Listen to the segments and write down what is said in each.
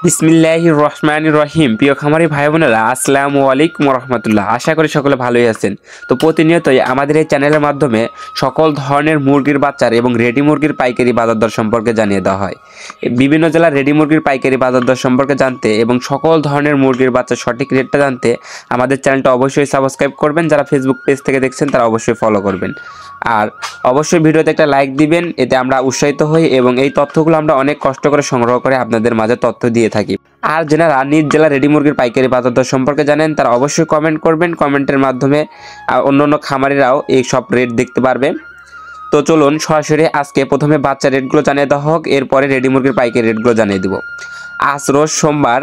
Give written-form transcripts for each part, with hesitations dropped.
বিসমিল্লাহির রহমানির রহিম। প্রিয় খামারি ভাই বোনেরা, আসসালামু আলাইকুম রহমতুল্লাহ। আশা করি সকলে ভালোই আছেন। তো প্রতিনিয়তই আমাদের এই চ্যানেলের মাধ্যমে সকল ধরনের মুরগির বাচ্চার এবং রেডি মুরগির পাইকারি বাজার দর সম্পর্কে জানিয়ে দেওয়া হয়। বিভিন্ন জেলার রেডি মুরগির পাইকারি বাজার দর সম্পর্কে জানতে এবং সকল ধরনের মুরগির বাচ্চার সঠিক রেটটা জানতে আমাদের চ্যানেলটা অবশ্যই সাবস্ক্রাইব করবেন। যারা ফেসবুক পেজ থেকে দেখছেন তারা অবশ্যই ফলো করবেন, আর অবশ্যই ভিডিওতে একটা লাইক দিবেন। এতে আমরা উৎসাহিত হই এবং এই তথ্যগুলো আমরা অনেক কষ্ট করে সংগ্রহ করে আপনাদের মাঝে তথ্য দিয়ে থাকি। আর যারা নিজ জেলা রেডি মুরগির পাইকারি বাজার দর সম্পর্কে জানেন তারা অবশ্যই কমেন্ট করবেন। কমেন্টের মাধ্যমে অন্য খামারিরাও এই সব রেট দেখতে পারবে। তো চলুন সরাসরি আজকে প্রথমে বাচ্চা রেটগুলো জানিয়ে দেওয়া হোক, এরপরে রেডি মুরগির পাইকারি রেটগুলো জানিয়ে দেব। আজ রোজ সোমবার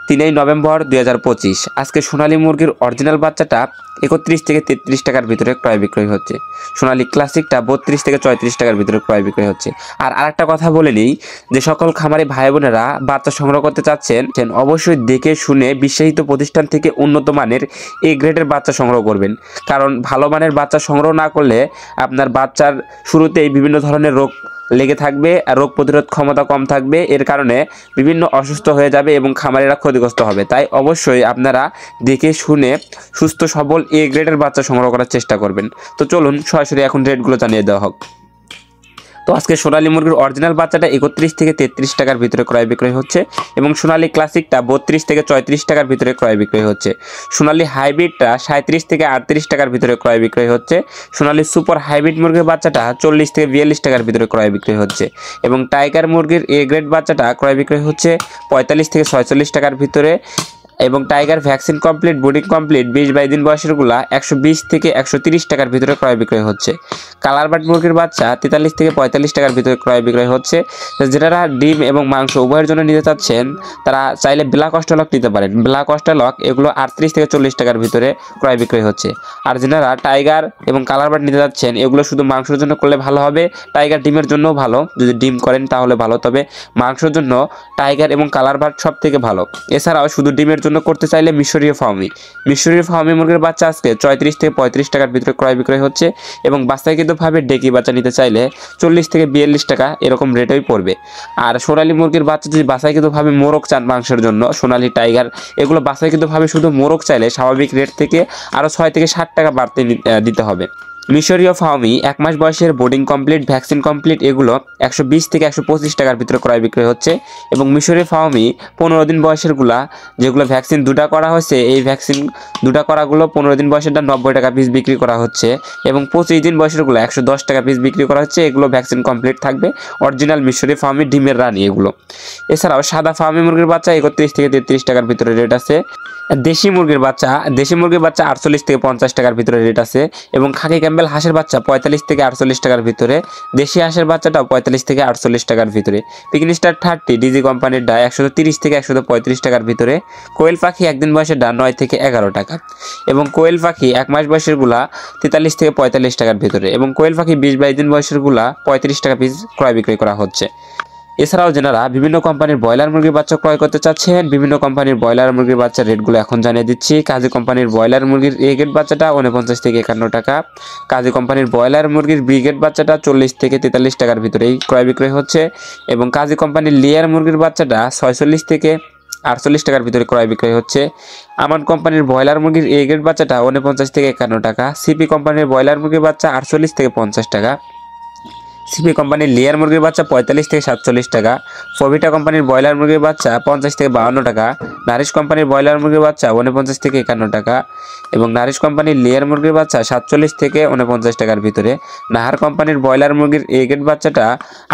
3 নভেম্বর 2025। আজকে সোনালী মুরগির অরিজিনাল বাচ্চাটা 31 থেকে 33 টাকার ভিতরে ক্রয় বিক্রয় হচ্ছে। সোনালী ক্লাসিকটা 32 থেকে 34 টাকার ভিতরে ক্রয় বিক্রয় হচ্ছে। আর আরেকটা কথা বলে নিই, যে সকল খামারি ভাই বোনেরা বাচ্চা সংগ্রহ করতে চাচ্ছেন অবশ্যই দেখে শুনে বিশ্বাসিত প্রতিষ্ঠান থেকে উন্নত মানের এ গ্রেডের বাচ্চা সংগ্রহ করবেন। কারণ ভালো মানের বাচ্চা সংগ্রহ না করলে আপনার বাচ্চার শুরুতেই বিভিন্ন ধরনের রোগ লেগে থাকবে আর রোগ প্রতিরোধ ক্ষমতা কম থাকবে। এর কারণে বিভিন্ন অসুস্থ হয়ে যাবে এবং খামারিরা ক্ষতিগ্রস্ত হবে। তাই অবশ্যই আপনারা দেখে শুনে সুস্থ সবল এ গ্রেডের বাচ্চা সংগ্রহ করার চেষ্টা করবেন। তো চলুন সরাসরি এখন রেটগুলো জানিয়ে দেওয়া হোক। তো আজকে সোনালী মুরগির অরিজিনাল বাচ্চাটা 31 থেকে 33 টাকার ভিতরে ক্রয় বিক্রয় হচ্ছে এবং সোনালী ক্লাসিকটা 32 থেকে 34 টাকার ভিতরে ক্রয় বিক্রয় হচ্ছে। সোনালী হাইব্রিডটা 37 থেকে 38 টাকার ভিতরে ক্রয় বিক্রয় হচ্ছে। সোনালী সুপার হাইব্রিড মুরগির বাচ্চাটা 40 থেকে 42 টাকার ভিতরে ক্রয় বিক্রয় হচ্ছে এবং টাইগার মুরগির এ গ্রেড বাচ্চাটা ক্রয় বিক্রয় হচ্ছে 45 থেকে 46 টাকার ভিতরে এবং টাইগার ভ্যাকসিন কমপ্লিট বুডিং কমপ্লিট 20-22 দিন বয়সেরগুলা 120 থেকে 130 টাকার ভিতরে ক্রয় বিক্রয় হচ্ছে। কালার বাট মুরগির বাচ্চা 43 থেকে 45 টাকার ভিতরে ক্রয় বিক্রয় হচ্ছে। যারা ডিম এবং মাংস উভয়ের জন্য নিতে চাচ্ছেন তারা চাইলে ব্ল্যাক অস্ট্রেলক নিতে পারেন। ব্ল্যাক অস্ট্রেলক এগুলো 38 থেকে 40 টাকার ভিতরে ক্রয় বিক্রয় হচ্ছে। আর যারা টাইগার এবং কালার বাট নিতে যাচ্ছেন এগুলো শুধু মাংসের জন্য করলে ভালো হবে। টাইগার ডিমের জন্যও ভালো, যদি ডিম করেন তাহলে ভালো, তবে মাংসের জন্য টাইগার এবং কালার বাট সব থেকে ভালো। এছাড়াও শুধু ডিমের জন্য করতে চাইলে মিশরীয় ফার্মি মুরগির বাচ্চা আজকে 34 থেকে 35 টাকার ভিতরে ক্রয় বিক্রয় হচ্ছে এবং বাচ্চাকৃতভাবে ডেকি বাচ্চা নিতে চাইলে 40 থেকে 42 টাকা এরকম রেটেই পড়বে। আর সোনালী মুরগির বাচ্চা যদি বাচ্চাকৃতভাবে মোরগ চান মাংসের জন্য, সোনালী টাইগার এগুলো বাচ্চাকৃতভাবে শুধু মোরগ চাইলে স্বাভাবিক রেট থেকে আরও 6 থেকে 60 টাকা বাড়তে দিতে হবে। মিশরীয় ফার্মি 1 মাস বয়সের বোর্ডিং কমপ্লিট ভ্যাকসিন কমপ্লিট এগুলো 120 থেকে 125 টাকার ভিতরে ক্রয় বিক্রয় হচ্ছে এবং মিশরীয় ফার্মি 15 দিন বয়সেরগুলা যেগুলো ভ্যাকসিন 2টা করা হয়েছে, এই ভ্যাকসিন 2টা করাগুলো 15 দিন বয়সেরটা 90 টাকা পিস বিক্রি করা হচ্ছে এবং 25 দিন বয়সেরগুলো 110 টাকা পিস বিক্রি করা হচ্ছে। এগুলো ভ্যাকসিন কমপ্লিট থাকবে, অরিজিনাল মিশরীয় ফার্মি ডিমের রানী এগুলো। এছাড়াও সাদা ফার্মি মুরগির বাচ্চা 31 থেকে 33 টাকার ভিতরে রেট আছে। দেশি মুরগির বাচ্চা 48 থেকে 50 টাকার ভিতরে রেট আছে এবং খাকি ক্যাম্বেল হাঁসের বাচ্চা 45 থেকে 48 টাকার ভিতরে। দেশি হাঁসের বাচ্চাটাও 45 থেকে 48 টাকার ভিতরে। পিকন স্টার 30 ডিজি কোম্পানির ডা 130 থেকে 135 টাকার ভিতরে। কোয়েল পাখি একদিন বয়সের ডা 9 থেকে 11 টাকা এবং কোয়েল পাখি 1 মাস বয়সের গুলা 43 থেকে 45 টাকার ভিতরে এবং কোয়েল পাখি 20-22 দিন বয়সের গুলা 35 টাকা পিস ক্রয় বিক্রয় করা হচ্ছে। এছাড়াও যারা বিভিন্ন কোম্পানির ব্রয়লার মুরগির বাচ্চা ক্রয় করতে চাচ্ছেন, বিভিন্ন কোম্পানির ব্রয়লার মুরগির বাচ্চার রেটগুলো এখন জানিয়ে দিচ্ছি। কাজী কোম্পানির ব্রয়লার মুরগির এ গ্রেড বাচ্চাটা 49 থেকে 51 টাকা। কাজী কোম্পানির ব্রয়লার মুরগির বি গ্রেড বাচ্চাটা 40 থেকে 43 টাকার ভিতরেই ক্রয় বিক্রয় হচ্ছে এবং কাজী কোম্পানির লেয়ার মুরগির বাচ্চাটা 46 থেকে 48 টাকার ভিতরে ক্রয় বিক্রয় হচ্ছে। আমান কোম্পানির ব্রয়লার মুরগির এ গ্রেড বাচ্চাটা 49 থেকে 51 টাকা। সিপি কোম্পানির ব্রয়লার মুরগির বাচ্চা 48 থেকে 50 টাকা। সিপি কোম্পানির লেয়ার মুরগির বাচ্চা 45 থেকে 47 টাকা। ফভিটা কোম্পানির ব্রয়লার মুরগির বাচ্চা 50 থেকে 52 টাকা। নারিশ কোম্পানির ব্রয়লার মুরগির বাচ্চা 49 থেকে 51 টাকা এবং নারিশ কোম্পানির লেয়ার মুরগির বাচ্চা 47 থেকে 49 টাকার ভিতরে। নাহার কোম্পানির ব্রয়লার মুরগির এ গ্রেড বাচ্চাটা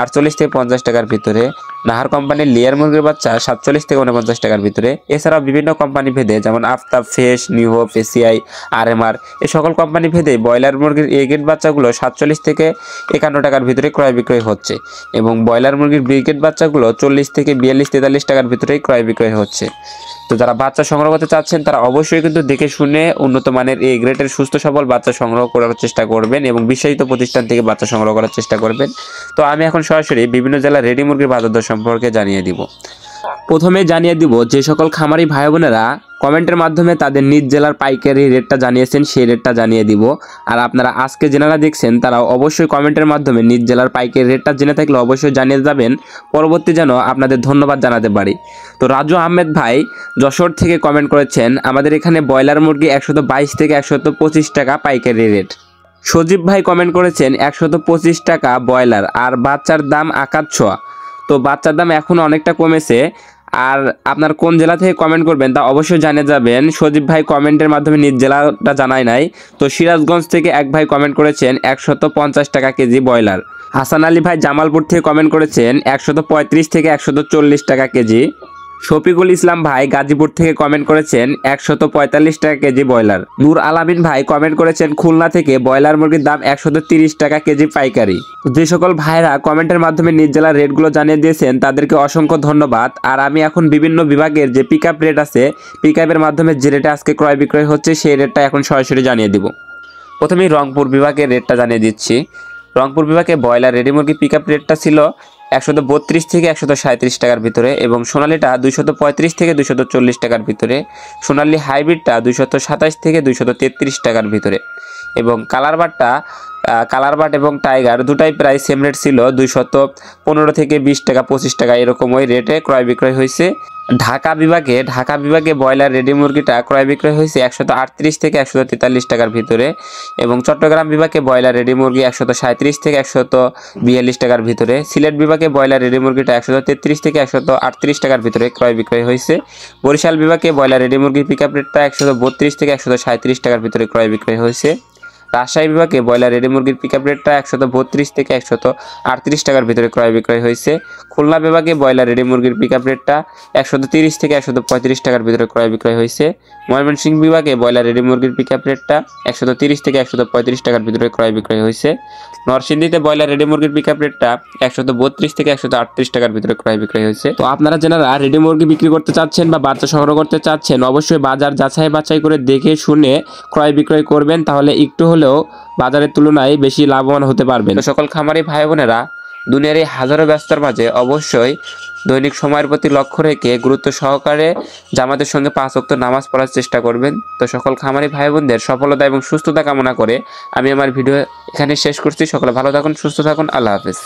48 থেকে 50 টাকার ভিতরে। নাহার কোম্পানির লেয়ার মুরগির বাচ্চা 47 থেকে 49 টাকার ভিতরে। এছাড়াও বিভিন্ন কোম্পানি ভেদে যেমন আফতাব, ফেস, নিউ হোপ, এসিআই, আরএমআর এই সকল কোম্পানি ভেদে ব্রয়লার মুরগির এ গ্রেড বাচ্চাগুলো 47 থেকে 51 টাকার ভিতরে ক্রয় বিক্রয় হচ্ছে এবং ব্রয়লার মুরগির বি গ্রেড বাচ্চাগুলো 40 থেকে 42-43 টাকার ভিতরেই ক্রয় বিক্রয় হচ্ছে। তো যারা বাচ্চা সংগ্রহ করতে চাচ্ছেন তারা অবশ্যই কিন্তু দেখে শুনে উন্নত মানের এ গ্রেডের সুস্থ সবল বাচ্চা সংগ্রহ করার চেষ্টা করবেন এবং বিশ্বাসিত প্রতিষ্ঠান থেকে বাচ্চা সংগ্রহ করার চেষ্টা করবেন। তো আমি এখন সরাসরি বিভিন্ন জেলার রেডি মুরগির বাজার দর সম্পর্কে জানিয়ে দিব। প্রথমে জানিয়ে দিব যে সকল খামারি ভাই বোনেরা কমেন্টের মাধ্যমে তাদের নিজ জেলার পাইকারি রেটটা জানিয়েছেন সেই রেটটা জানিয়ে দিব। আর আপনারা আজকে জেনারা দেখছেন তারা অবশ্যই কমেন্টের মাধ্যমে নিজ জেলার পাইকারি রেটটা জেনে থাকলে অবশ্যই জানিয়ে যাবেন, পরবর্তী যেন আপনাদের ধন্যবাদ জানাতে পারি। তো রাজু আহমেদ ভাই যশোর থেকে কমেন্ট করেছেন, আমাদের এখানে ব্রয়লার মুরগি 122 থেকে 125 টাকা পাইকারি রেট। সজীব ভাই কমেন্ট করেছেন 125 টাকা ব্রয়লার, আর বাচ্চার দাম আকাশ ছোঁয়া। তো বাচ্চার দাম এখন অনেকটা কমেছে। আর আপনার কোন জেলা থেকে কমেন্ট করবেন তা অবশ্যই জানিয়ে যাবেন। সজীব ভাই কমেন্টের মাধ্যমে নিজ জেলাটা জানায় নাই। তো সিরাজগঞ্জ থেকে এক ভাই কমেন্ট করেছেন 150 টাকা কেজি ব্রয়লার। হাসান আলী ভাই জামালপুর থেকে কমেন্ট করেছেন 135 থেকে 140 টাকা কেজি। শফিকুল ইসলাম ভাই গাজীপুর থেকে কমেন্ট করেছেন 145 টাকা কেজি ব্রয়লার। নূর আলামিন ভাই কমেন্ট করেছেন খুলনা থেকে ব্রয়লার মুরগির দাম 130 টাকা কেজি পাইকারি। যে সকল ভাইরা কমেন্টের মাধ্যমে নিজ জেলার রেটগুলো জানিয়ে দিয়েছেন তাদেরকে অসংখ্য ধন্যবাদ। আর আমি এখন বিভিন্ন বিভাগের যে পিক আপ রেট আছে, পিক আপের মাধ্যমে যে রেটে আজকে ক্রয় বিক্রয় হচ্ছে সেই রেটটা এখন সরাসরি জানিয়ে দিব। প্রথমেই রংপুর বিভাগের রেটটা জানিয়ে দিচ্ছি। রংপুর বিভাগে ব্রয়লার রেডি মুরগি পিক আপ রেটটা ছিল 132 থেকে 137 টাকার ভিতরে, এবং সোনালিটা 235 থেকে 240 টাকার ভিতরে, সোনালি হাইব্রিডটা 227 থেকে 233 টাকার ভিতরে, এবং কালার বাট এবং টাইগার দুটাই প্রায় সেম রেট ছিল, 215 থেকে 20 টাকা 25 টাকা এরকম ওই রেটে ক্রয় বিক্রয় হয়েছে। ঢাকা বিভাগে ব্রয়লার রেডি মুরগিটা ক্রয় বিক্রয় হয়েছে 138 থেকে 143 টাকার ভিতরে, এবং চট্টগ্রাম বিভাগে ব্রয়লার রেডি মুরগি 137 থেকে 142 টাকার ভিতরে, সিলেট বিভাগে ব্রয়লার রেডি মুরগিটা 133 থেকে 138 টাকার ভিতরে ক্রয় বিক্রয় হয়েছে। বরিশাল বিভাগে ব্রয়লার রেডি মুরগির পিক আপ রেটটা 132 থেকে 137 টাকার ভিতরে ক্রয় বিক্রয় হয়েছে। রাজশাহী বিভাগে ব্রয়লার রেডি মুরগির পিক আপ রেটটা 132 থেকে 138 টাকার ভিতরে ক্রয় বিক্রয় হয়েছে। খুলনা বিভাগে ব্রয়লার রেডি মুরগির পিক আপ রেটটা 130 থেকে 135 টাকার ভিতরে ক্রয় বিক্রয় হয়েছে। ময়মনসিংহ বিভাগে ব্রয়লার রেডি মুরগির পিক আপ রেটটা 130 থেকে 135 টাকার ভিতরে ক্রয় বিক্রয় হয়েছে। নরসিংদীতে ব্রয়লার রেডি মুরগির পিক আপ রেটটা 132 থেকে 138 টাকার ভিতরে ক্রয় বিক্রয় হয়েছে। তো আপনারা যারা রেডি মুরগি বিক্রি করতে চাচ্ছেন বা বাচ্চা সংগ্রহ করতে চাচ্ছেন, অবশ্যই বাজার যাচাই বাছাই করে দেখে শুনে ক্রয় বিক্রয় করবেন, তাহলে একটু হলেও বাজারের তুলনায় বেশি লাভবান হতে পারবেন। তো সকল খামারি ভাই বোনেরা, দুনিয়ার এই হাজারো ব্যস্ততার মাঝে অবশ্যই দৈনিক সময়ের প্রতি লক্ষ্য রেখে গুরুত্ব সহকারে জামাতের সঙ্গে 5 ওয়াক্ত নামাজ পড়ার চেষ্টা করবেন। তো সকল খামারি ভাই বোনদের সফলতা এবং সুস্থতা কামনা করে আমি আমার ভিডিও এখানে শেষ করছি। সকলে ভালো থাকুন, সুস্থ থাকুন, আল্লাহ হাফেজ।